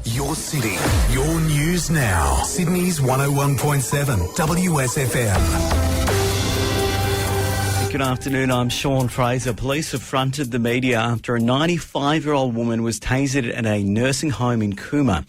Your city, your news now. Sydney's 101.7 WSFM. Good afternoon, I'm Sean Fraser. Police have fronted the media after a 95-year-old woman was tasered at a nursing home in Cooma.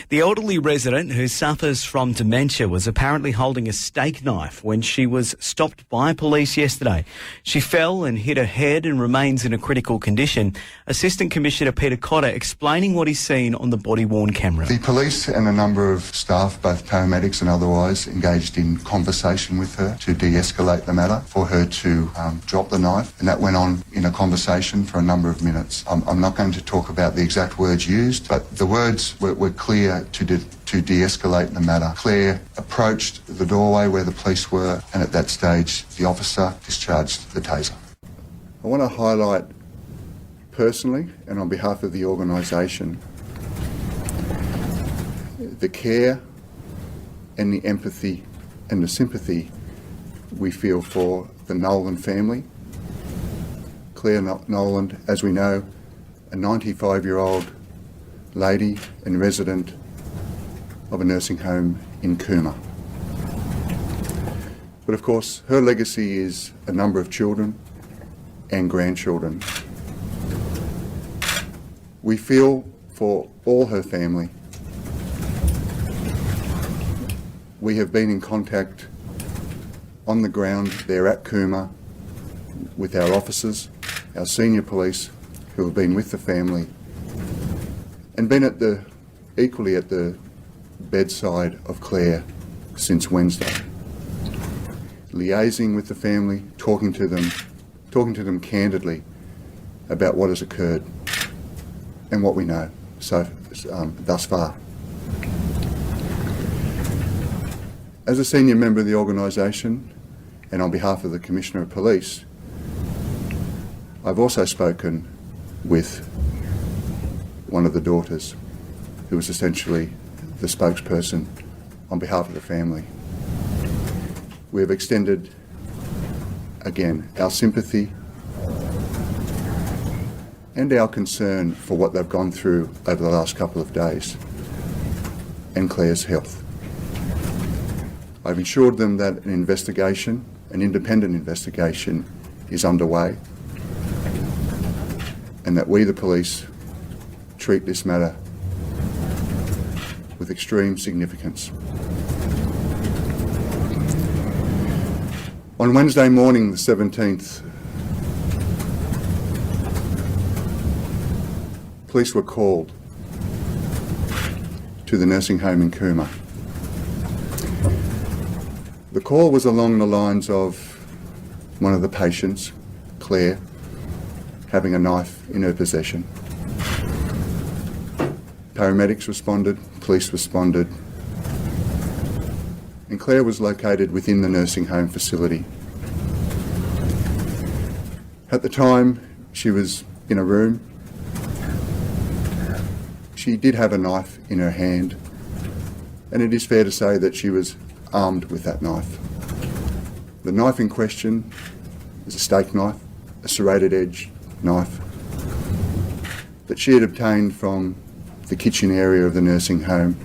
The elderly resident, who suffers from dementia, was apparently holding a steak knife when she was stopped by police yesterday. She fell and hit her head and remains in a critical condition. Assistant Commissioner Peter Cotter explaining what he's seen on the body-worn camera. The police and a number of staff, both paramedics and otherwise, engaged in conversation with her to de-escalate the matter, for her to drop the knife, and that went on in a conversation for a number of minutes. I'm not going to talk about the exact words used, but the words were clear to de-escalate the matter. Claire approached the doorway where the police were, and at that stage the officer discharged the taser. I want to highlight personally and on behalf of the organisation the care and the empathy and the sympathy we feel for the Nolan family. Claire Nolan, as we know, a 95-year-old lady and resident of a nursing home in Cooma. But of course, her legacy is a number of children and grandchildren. We feel for all her family. We have been in contact on the ground there at Cooma with our officers, our senior police who have been with the family and been equally at the bedside of Claire since Wednesday, liaising with the family, talking to them candidly about what has occurred and what we know thus far. As a senior member of the organisation, and on behalf of the Commissioner of Police, I've also spoken with one of the daughters, who was essentially the spokesperson on behalf of the family. We have extended, again, our sympathy and our concern for what they've gone through over the last couple of days and Claire's health. I've assured them that an independent investigation is underway, and that we, the police, treat this matter with extreme significance. On Wednesday morning, the 17th, police were called to the nursing home in Cooma. The call was along the lines of one of the patients, Claire, having a knife in her possession. Paramedics responded, police responded, and Claire was located within the nursing home facility. At the time, she was in a room. She did have a knife in her hand, and it is fair to say that she was armed with that knife. The knife in question is a steak knife, a serrated edge knife that she had obtained from the kitchen area of the nursing home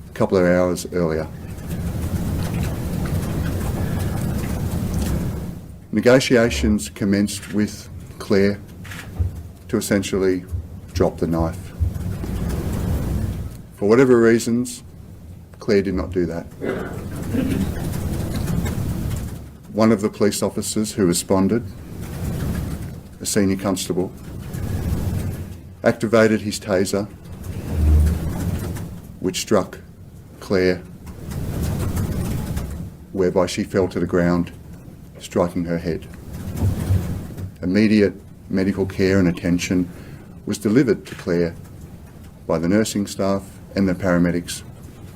a couple of hours earlier. Negotiations commenced with Claire to essentially drop the knife. For whatever reasons, Claire did not do that. One of the police officers who responded, a senior constable, activated his taser, which struck Claire, whereby she fell to the ground, striking her head. Immediate medical care and attention was delivered to Claire by the nursing staff and the paramedics,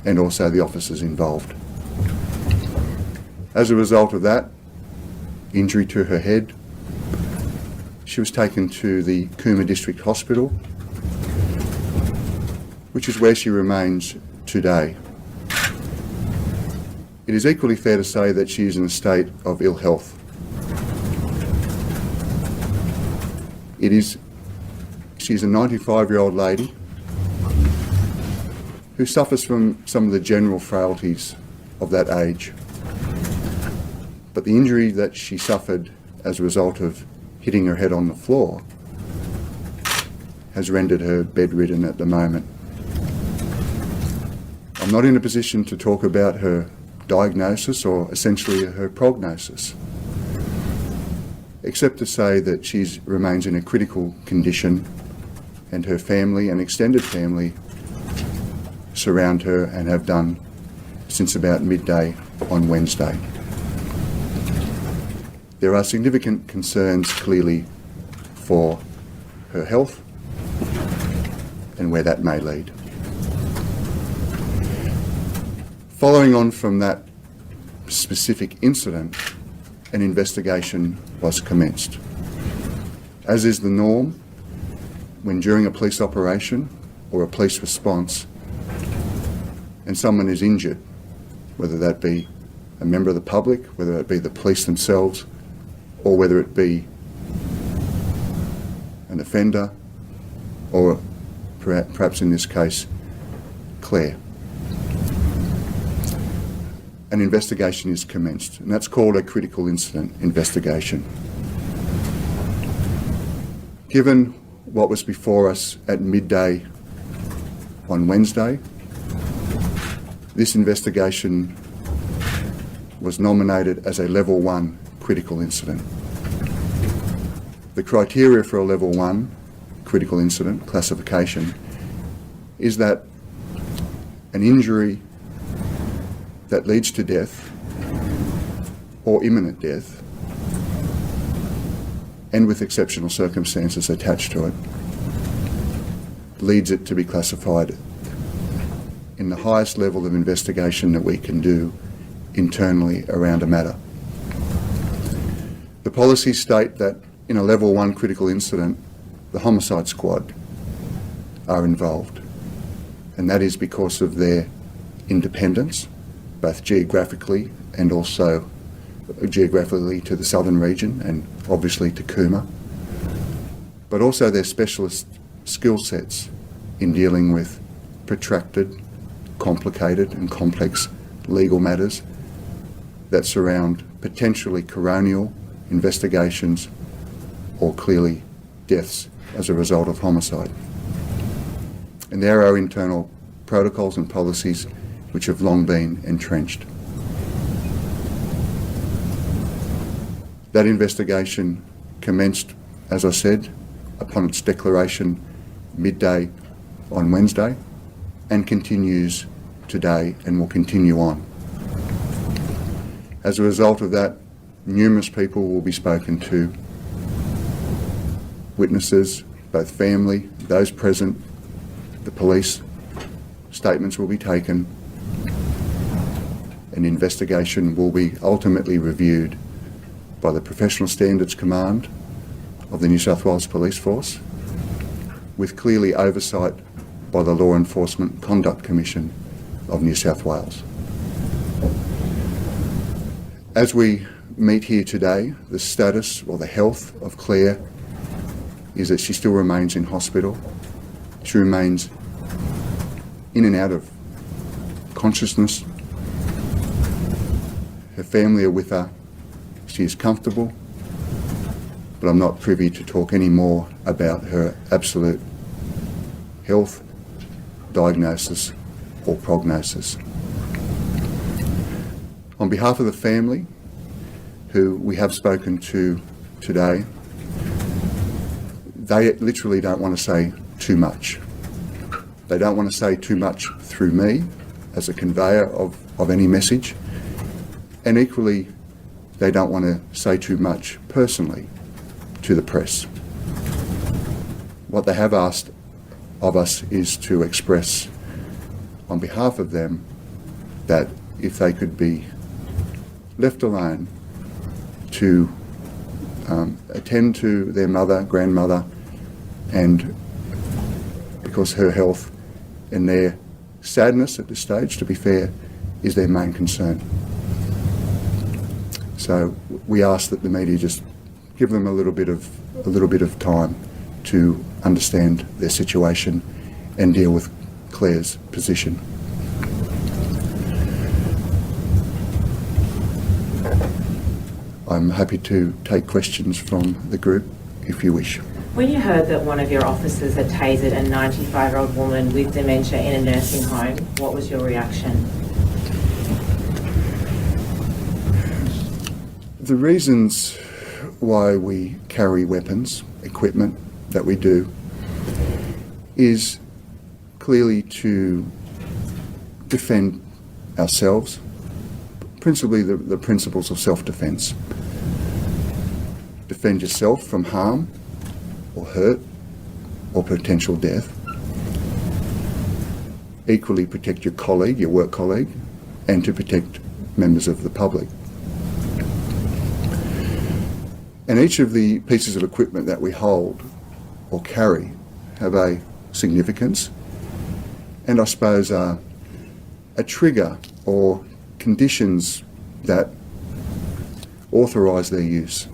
and also the officers involved. As a result of that injury to her head, she was taken to the Cooma District Hospital, which is where she remains today. It is equally fair to say that she is in a state of ill health. She's a 95-year-old lady who suffers from some of the general frailties of that age. But the injury that she suffered as a result of hitting her head on the floor has rendered her bedridden at the moment. I'm not in a position to talk about her diagnosis or essentially her prognosis, except to say that she remains in a critical condition and her family and extended family surround her and have done since about midday on Wednesday. There are significant concerns clearly for her health and where that may lead. Following on from that specific incident, an investigation was commenced. As is the norm, when during a police operation or a police response and someone is injured, whether that be a member of the public, whether it be the police themselves, or whether it be an offender, or perhaps in this case, Claire. An investigation is commenced, and that's called a critical incident investigation. Given what was before us at midday on Wednesday, this investigation was nominated as a level 1 critical incident. The criteria for a level 1 critical incident classification is that an injury that leads to death or imminent death, and with exceptional circumstances attached to it, leads it to be classified in the highest level of investigation that we can do internally around a matter. The policies state that in a level 1 critical incident, the homicide squad are involved, and that is because of their independence, both geographically and also geographically to the southern region and obviously to Cooma, but also their specialist skill sets in dealing with protracted, complicated and complex legal matters that surround potentially coronial investigations or clearly deaths as a result of homicide. And there are internal protocols and policies which have long been entrenched. That investigation commenced, as I said, upon its declaration midday on Wednesday and continues today and will continue on. As a result of that, numerous people will be spoken to, witnesses, both family, those present, the police, statements will be taken, an investigation will be ultimately reviewed by the Professional Standards Command of the New South Wales Police Force, with clearly oversight by the Law Enforcement Conduct Commission of New South Wales. As we meet here today, the status or the health of Claire is that she still remains in hospital. She remains in and out of consciousness. Her family are with her. She is comfortable, but I'm not privy to talk any more about her absolute health, diagnosis or prognosis. On behalf of the family, who we have spoken to today, they literally don't want to say too much. They don't want to say too much through me as a conveyor of any message, and equally they don't want to say too much personally to the press. What they have asked of us is to express on behalf of them that if they could be left alone to attend to their mother, grandmother, and because her health and their sadness at this stage, to be fair, is their main concern. So we ask that the media just give them a little bit of time to understand their situation and deal with Claire's position. I'm happy to take questions from the group if you wish. When you heard that one of your officers had tasered a 95-year-old woman with dementia in a nursing home, what was your reaction? The reasons why we carry weapons, equipment that we do, is clearly to defend ourselves, principally the principles of self-defence. Defend yourself from harm or hurt or potential death. Equally protect your colleague, your work colleague, and to protect members of the public. And each of the pieces of equipment that we hold or carry have a significance and I suppose a trigger or conditions that authorise their use.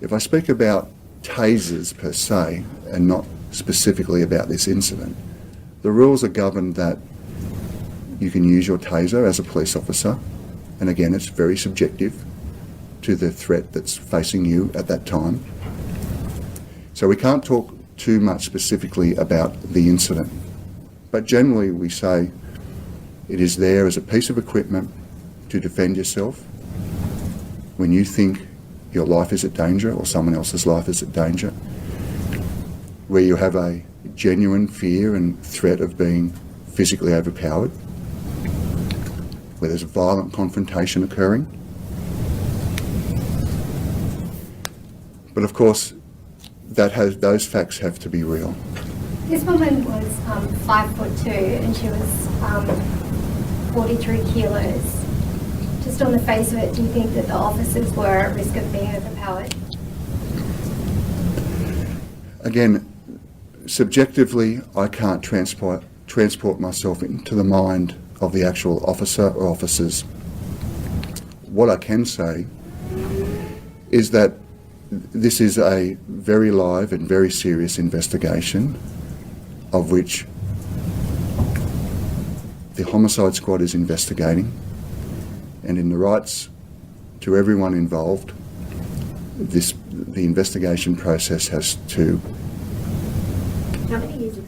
If I speak about tasers per se and not specifically about this incident, the rules are governed that you can use your taser as a police officer, and again it's very subjective to the threat that's facing you at that time. So we can't talk too much specifically about the incident, but generally we say it is there as a piece of equipment to defend yourself when you think your life is at danger or someone else's life is at danger, where you have a genuine fear and threat of being physically overpowered, where there's a violent confrontation occurring. But of course, those facts have to be real. This woman was 5'2" and she was 43 kilos. Just on the face of it, do you think that the officers were at risk of being overpowered? Again, subjectively, I can't transport myself into the mind of the actual officer or officers. What I can say is that this is a very live and very serious investigation of which the homicide squad is investigating, and in the rights to everyone involved, the investigation process has to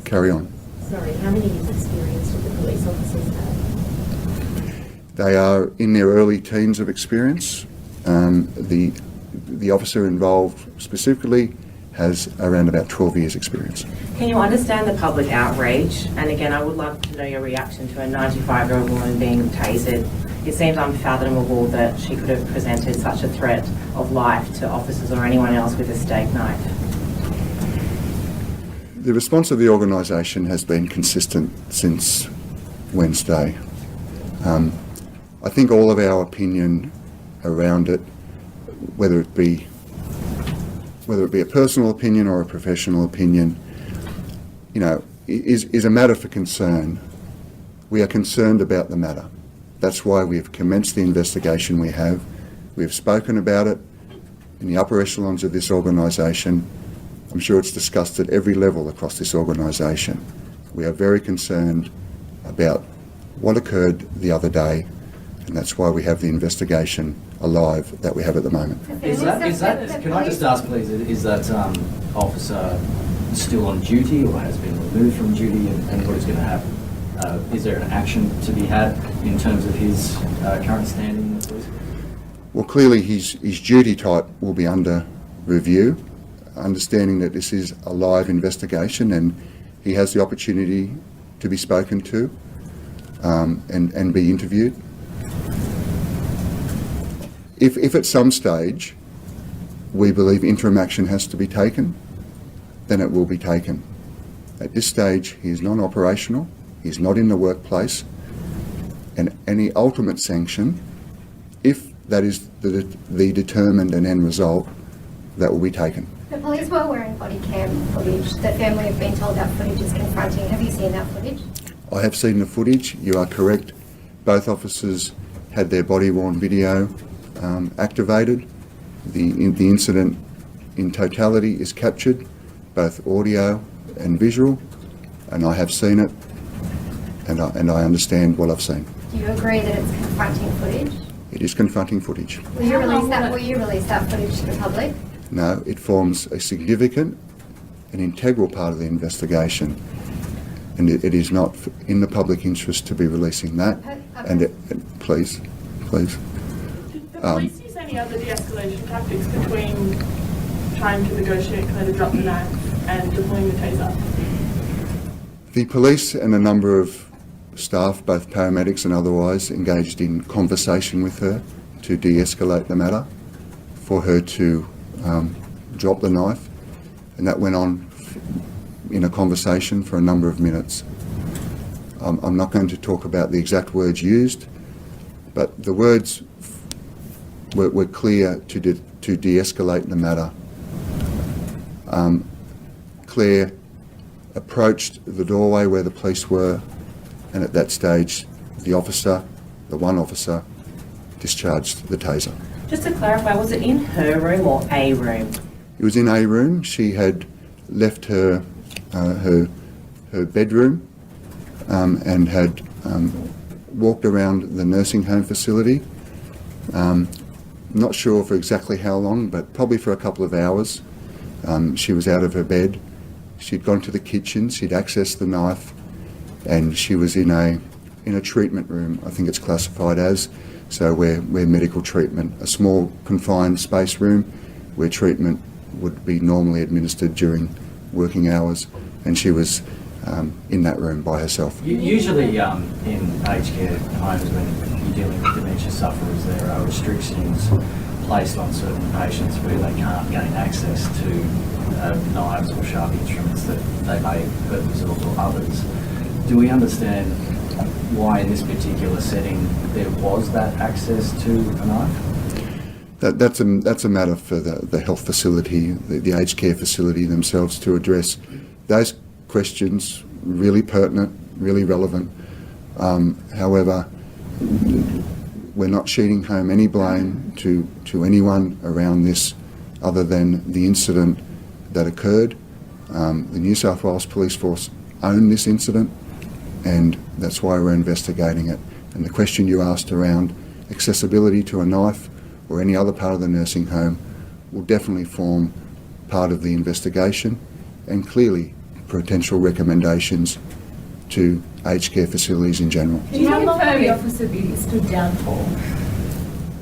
carry on. Sorry, how many years experience do the police officers have? They are in their early teens of experience. The officer involved specifically has around about 12 years experience. Can you understand the public outrage? And again, I would love to know your reaction to a 95-year-old woman being tasered. It seems unfathomable that she could have presented such a threat of life to officers or anyone else with a steak knife. The response of the organisation has been consistent since Wednesday. I think all of our opinion around it, whether it be a personal opinion or a professional opinion, is a matter for concern. We are concerned about the matter. That's why we have commenced the investigation we have. We have spoken about it in the upper echelons of this organisation. I'm sure it's discussed at every level across this organisation. We are very concerned about what occurred the other day, and that's why we have the investigation alive that we have at the moment. Is that can I just ask please, is that officer still on duty or has been removed from duty, and what is going to happen? Is there an action to be had in terms of his current standing in the police? Well, clearly his duty type will be under review, understanding that this is a live investigation and he has the opportunity to be spoken to and be interviewed. If at some stage we believe interim action has to be taken, then it will be taken. At this stage, he is non-operational, he is not in the workplace, and any ultimate sanction, if that is the determined and end result, that will be taken. The police were wearing body cam footage. The family have been told that footage is confronting. Have you seen that footage? I have seen the footage, you are correct. Both officers had their body-worn video activated. The incident in totality is captured, both audio and visual. and I have seen it, and I understand what I've seen. Do you agree that it's confronting footage? It is confronting footage. Will you release that footage to the public? No, it forms a significant and integral part of the investigation, and it is not in the public interest to be releasing that. Please. Did the police use any other de-escalation tactics between trying to negotiate Claire to drop the knife and deploying the taser? The police and a number of staff, both paramedics and otherwise, engaged in conversation with her to de-escalate the matter, for her to drop the knife, and that went on in a conversation for a number of minutes. I'm not going to talk about the exact words used, but the words were clear to de-escalate the matter. Claire approached the doorway where the police were, and at that stage the one officer, discharged the taser. Just to clarify, was it in her room or a room? It was in a room. She had left her bedroom and had walked around the nursing home facility. Not sure for exactly how long, but probably for a couple of hours. She was out of her bed. She'd gone to the kitchen. She'd accessed the knife, and she was in a treatment room. I think it's classified as. So where medical treatment, a small confined space room where treatment would be normally administered during working hours, and she was in that room by herself. Usually in aged care homes, when you're dealing with dementia sufferers, there are restrictions placed on certain patients where they can't gain access to knives or sharp instruments that they may hurt themselves or others. Do we understand why in this particular setting there was that access to a knife? That's a matter for the health facility, the aged care facility themselves to address. Those questions, really pertinent, really relevant. However, we're not sheeting home any blame to anyone around this other than the incident that occurred. The New South Wales Police Force own this incident, and that's why we're investigating it. And the question you asked around accessibility to a knife or any other part of the nursing home will definitely form part of the investigation, and clearly potential recommendations to aged care facilities in general. How long will the officer be stood down for?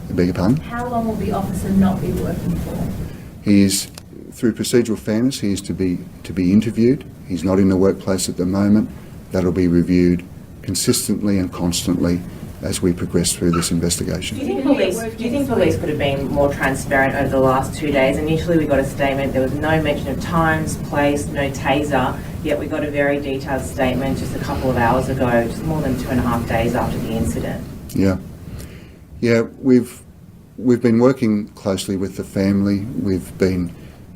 I beg your pardon? How long will the officer not be working for? He is, through procedural fairness, he is to be interviewed. He's not in the workplace at the moment. That'll be reviewed consistently and constantly as we progress through this investigation. Do you think police could have been more transparent over the last 2 days? Initially we got a statement, there was no mention of times, place, no taser, yet we got a very detailed statement just a couple of hours ago, just more than 2.5 days after the incident. Yeah, we've been working closely with the family. We've been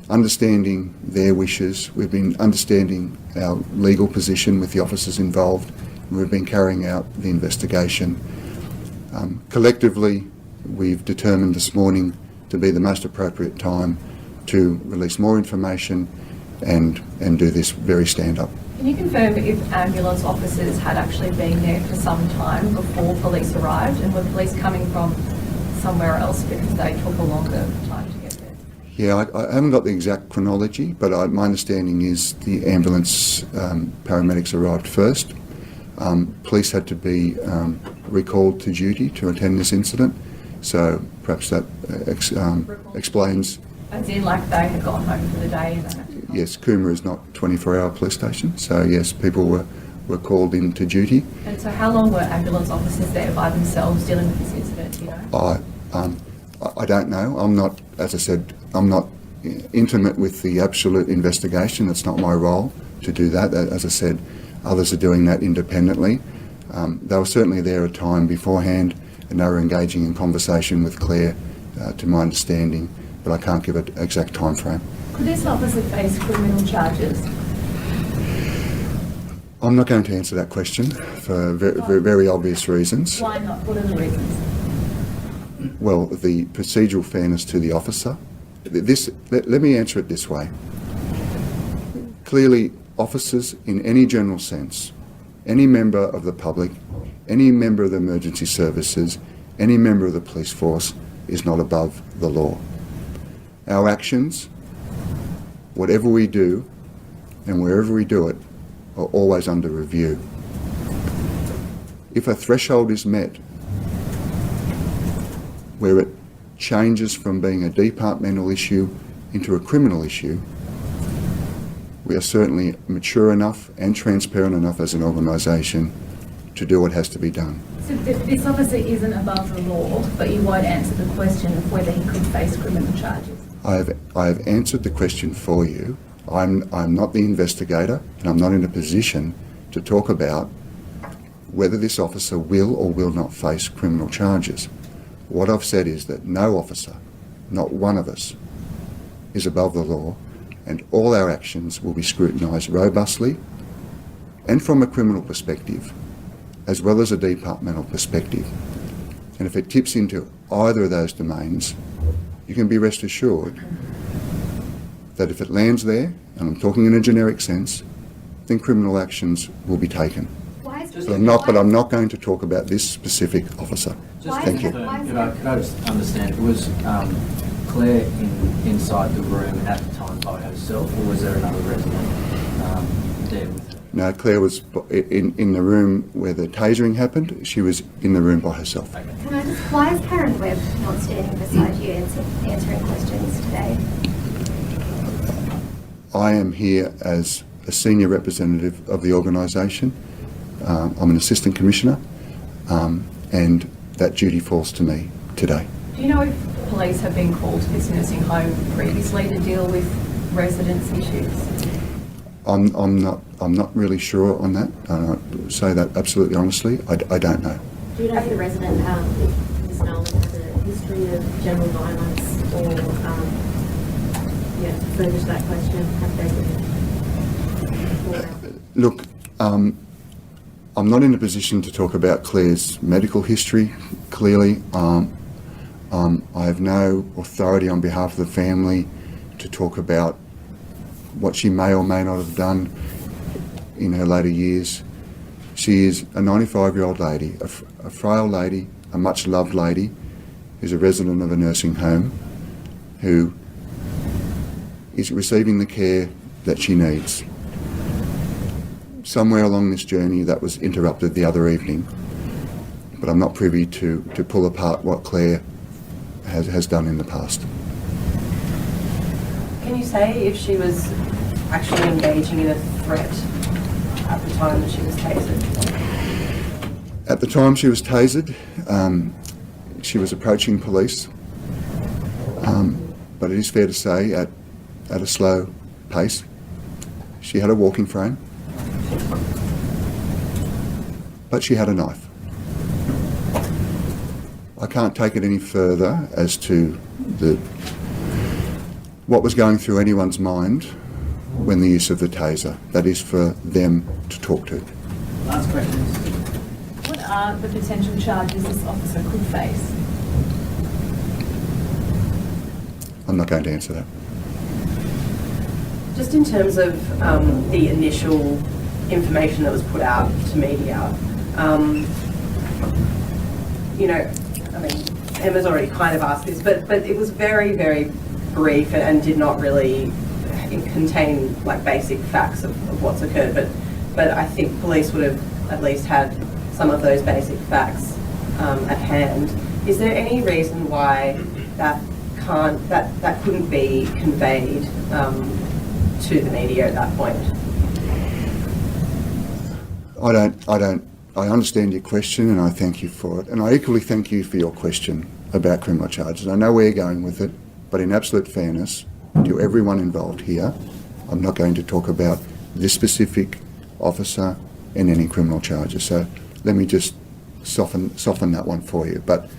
understanding their wishes. We've been understanding our legal position with the officers involved. And we've been carrying out the investigation. Collectively, we've determined this morning to be the most appropriate time to release more information and do this very stand-up. Can you confirm if ambulance officers had actually been there for some time before police arrived, and were police coming from somewhere else because they took a longer time to get there? Yeah, I haven't got the exact chronology, but my understanding is the ambulance paramedics arrived first. Police had to be recalled to duty to attend this incident, so perhaps that explains. As in, like, they had gone home for the day and they had to come? Yes, Cooma is not a 24-hour police station, so yes, people were called into duty. And so how long were ambulance officers there by themselves dealing with this incident, do you know? I don't know. I'm not, as I said, I'm not intimate with the absolute investigation. It's not my role to do that. As I said, others are doing that independently. They were certainly there a time beforehand, and they were engaging in conversation with Claire, to my understanding, but I can't give an exact time frame. Could this officer face criminal charges? I'm not going to answer that question for very obvious reasons. Why not? What are the reasons? Well, the procedural fairness to the officer. Let me answer it this way. Clearly, officers in any general sense, any member of the public, any member of the emergency services, any member of the police force is not above the law. Our actions, whatever we do and wherever we do it, are always under review. If a threshold is met where it changes from being a departmental issue into a criminal issue, we are certainly mature enough and transparent enough as an organisation to do what has to be done. So this officer isn't above the law, but you won't answer the question of whether he could face criminal charges. I have answered the question for you. I'm not the investigator, and I'm not in a position to talk about whether this officer will or will not face criminal charges. What I've said is that no officer, not one of us, is above the law, and all our actions will be scrutinised robustly and from a criminal perspective, as well as a departmental perspective. And if it tips into either of those domains, you can be rest assured that if it lands there, and I'm talking in a generic sense, then criminal actions will be taken. But I'm not going to talk about this specific officer. Thank you. Could I just understand, was Claire inside the room at the time by herself, or was there another resident there with her? No, Claire was in the room where the tasering happened. She was in the room by herself. Okay. Can I just, why is Karen Webb not standing beside you answering questions today? I am here as a senior representative of the organisation. I'm an assistant commissioner, and that duty falls to me today. Do you know if police have been called to this nursing home previously to deal with residents' issues? I'm not really sure on that. I say that absolutely honestly. I don't know. Do you know if the resident, if Ms. Nolan has a history of general violence or, further to that question, have they been? Look, I'm not in a position to talk about Claire's medical history, clearly. I have no authority on behalf of the family to talk about what she may or may not have done in her later years. She is a 95-year-old lady, a frail lady, a much-loved lady, who's a resident of a nursing home, who is receiving the care that she needs. Somewhere along this journey that was interrupted the other evening, but I'm not privy to pull apart what Claire has done in the past. Can you say if she was actually engaging in a threat at the time that she was tasered? At the time she was tasered, she was approaching police, but it is fair to say at a slow pace. She had a walking frame, but she had a knife. I can't take it any further as to what was going through anyone's mind when the use of the taser. That is for them to talk to. Last questions. What are the potential charges this officer could face? I'm not going to answer that. Just in terms of the initial information that was put out to media, Emma's already kind of asked this, but it was very, very brief and did not really contain like basic facts of what's occurred. But I think police would have at least had some of those basic facts at hand. Is there any reason why that couldn't be conveyed to the media at that point? I understand your question and I thank you for it. And I equally thank you for your question about criminal charges. I know where you're going with it, but in absolute fairness to everyone involved here, I'm not going to talk about this specific officer and any criminal charges. So let me just soften that one for you. But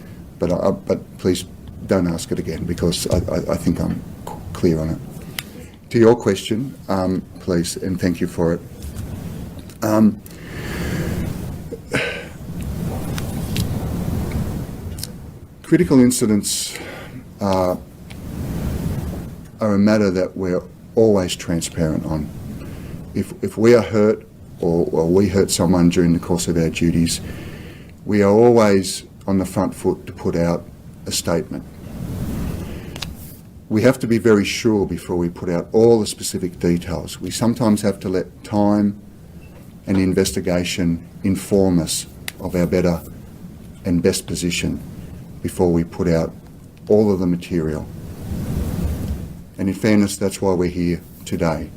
please don't ask it again, because I think I'm clear on it. To your question, please, and thank you for it. Critical incidents are a matter that we're always transparent on. if we are hurt or we hurt someone during the course of our duties, we are always on the front foot to put out a statement. We have to be very sure before we put out all the specific details. We sometimes have to let time and investigation inform us of our better and best position before we put out all of the material. And in fairness, that's why we're here today.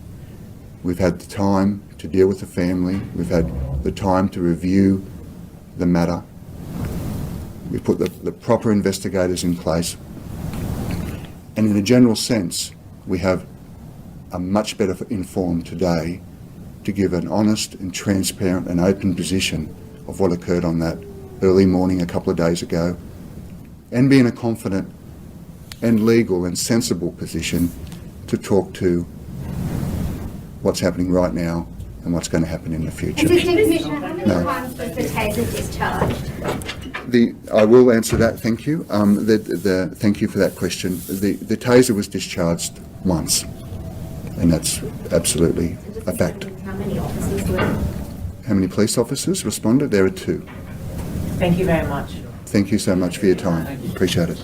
We've had the time to deal with the family. We've had the time to review the matter. We've put the proper investigators in place. And in a general sense, we have a much better informed today to give an honest and transparent and open position of what occurred on that early morning a couple of days ago, and be in a confident and legal and sensible position to talk to what's happening right now and what's going to happen in the future. Commissioner, how many times was the taser discharged? I will answer that, thank you. Thank you for that question. The taser was discharged once, and that's absolutely a fact. How many officers were there? How many police officers responded? There are 2. Thank you very much. Thank you so much for your time. Appreciate it.